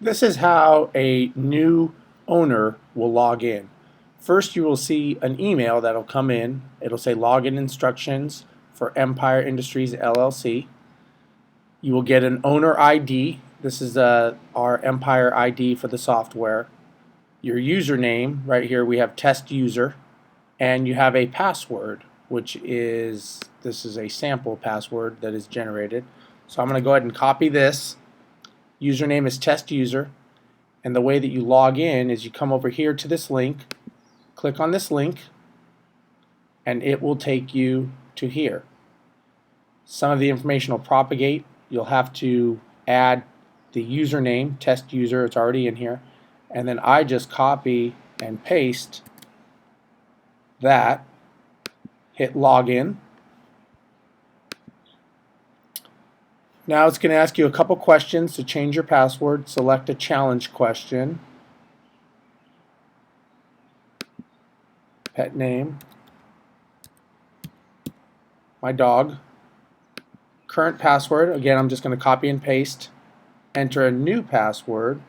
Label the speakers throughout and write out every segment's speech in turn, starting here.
Speaker 1: This is how a new owner will log in. First, you will see an email that'll come in. It'll say login instructions for Empire Industries LLC. You will get an owner ID. This is our Empire ID for the software. Your username, right here we have test user, and you have a password, which is, this is a sample password that is generated. So I'm going to go ahead and copy this. Username is test user. And the way that you log in is you come over here to this link, click on this link, and it will take you to here. Some of the information will propagate. You'll have to add the username, test user, it's already in here. And then I just copy and paste that, hit login. Now it's going to ask you a couple questions to change your password. Select a challenge question. Pet name. My dog. Current password. Again, I'm just going to copy and paste. Enter a new password.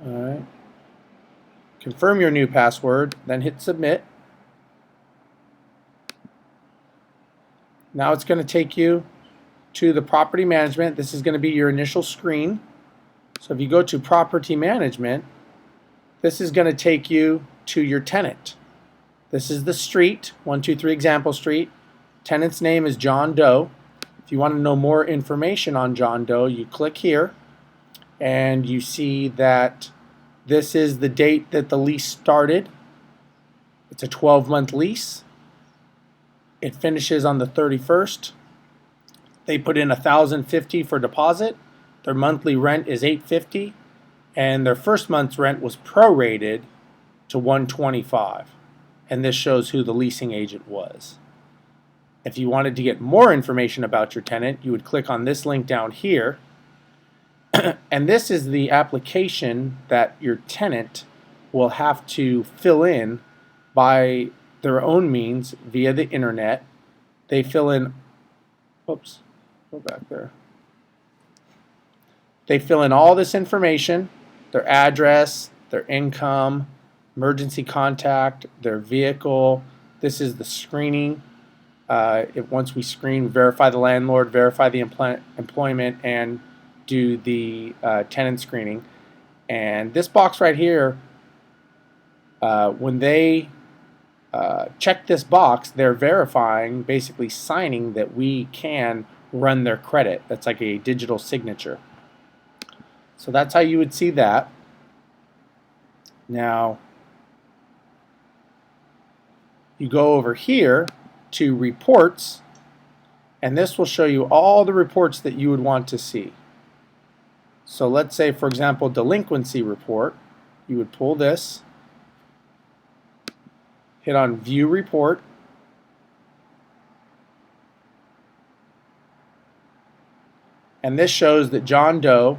Speaker 1: Alright. Confirm your new password, then hit submit. Now it's going to take you to the property management. This is going to be your initial screen. So if you go to property management, this is going to take you to your tenant. This is the street, 123 Example Street. Tenant's name is John Doe. If you want to know more information on John Doe, you click here and you see that this is the date that the lease started. It's a 12-month lease. It finishes on the 31st. They put in $1,050 for deposit. Their monthly rent is $850, and their first month's rent was prorated to $125. And this shows who the leasing agent was. If you wanted to get more information about your tenant, you would click on this link down here. And this is the application that your tenant will have to fill in by their own means via the internet. They fill in, oops, go back there. They fill in all this information, their address, their income, emergency contact, their vehicle. This is the screening. Once we screen, verify the landlord, verify the employment, and do the tenant screening. And this box right here, when they check this box, they're verifying, basically signing that we can run their credit. That's like a digital signature. So that's how you would see that. Now, you go over here to reports, and this will show you all the reports that you would want to see. So let's say, for example, delinquency report. You would pull this, hit on view report, and this shows that John Doe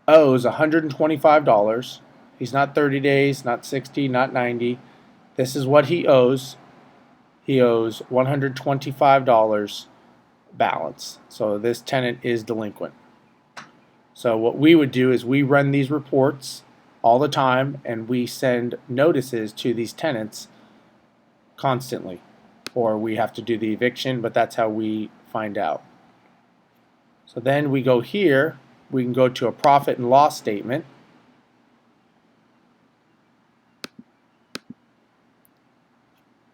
Speaker 1: owes $125. He's not 30 days, not 60, not 90. This is what he owes. He owes $125 balance. So this tenant is delinquent. So what we would do is we run these reports all the time, and we send notices to these tenants constantly. Or we have to do the eviction, but that's how we find out. So then we go here, we can go to a profit and loss statement.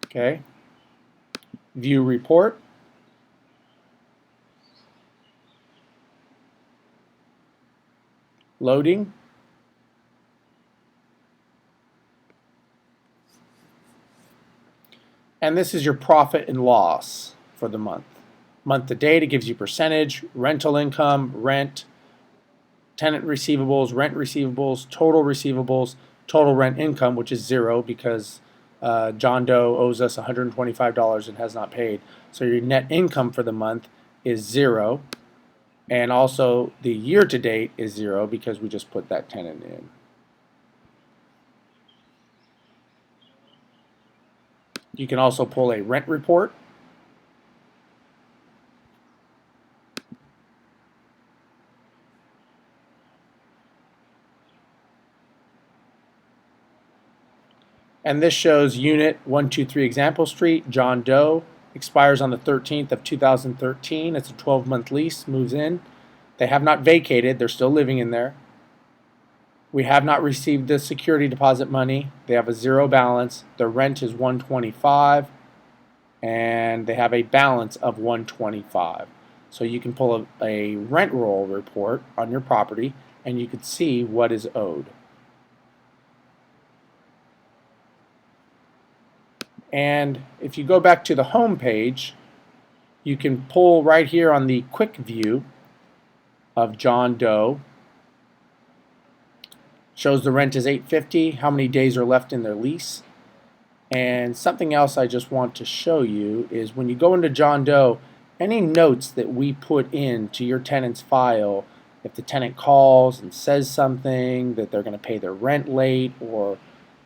Speaker 1: Okay. View report. Loading. And this is your profit and loss for the month. Month to date, it gives you percentage, rental income, rent, tenant receivables, rent receivables, total rent income, which is zero because John Doe owes us $125 and has not paid. So your net income for the month is zero. And also the year to date is 0 because we just put that tenant in. You can also pull a rent report. And this shows unit 123 Example Street, John Doe, expires on the 13th of 2013. It's a 12-month lease, moves in. They have not vacated, they're still living in there. We have not received the security deposit money. They have a 0 balance. The rent is $125 and they have a balance of $125. So you can pull a rent roll report on your property and you can see what is owed. And if you go back to the home page, you can pull right here on the quick view of John Doe. Shows the rent is $850, how many days are left in their lease. And something else I just want to show you is when you go into John Doe, any notes that we put into your tenant's file, if the tenant calls and says something that they're going to pay their rent late or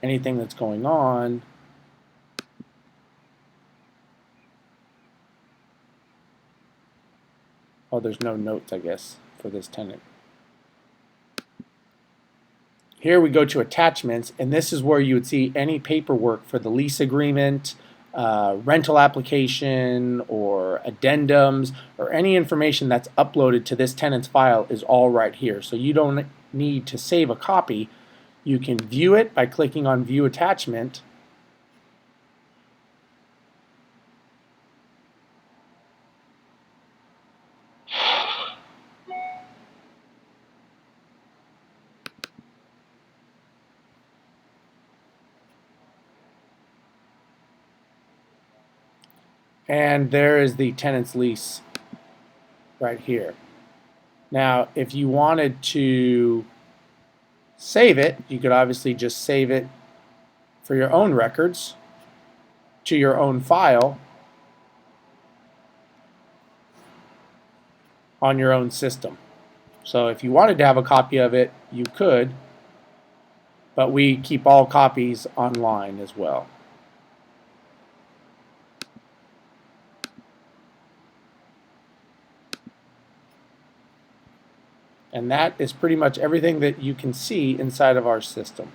Speaker 1: anything that's going on, oh, there's no notes, I guess, for this tenant. Here we go to attachments, and this is where you would see any paperwork for the lease agreement, rental application, or addendums, or any information that's uploaded to this tenant's file is all right here. So you don't need to save a copy. You can view it by clicking on View Attachment. And there is the tenant's lease right here. Now, if you wanted to save it, you could obviously just save it for your own records to your own file on your own system. So if you wanted to have a copy of it, you could, but we keep all copies online as well. And that is pretty much everything that you can see inside of our system.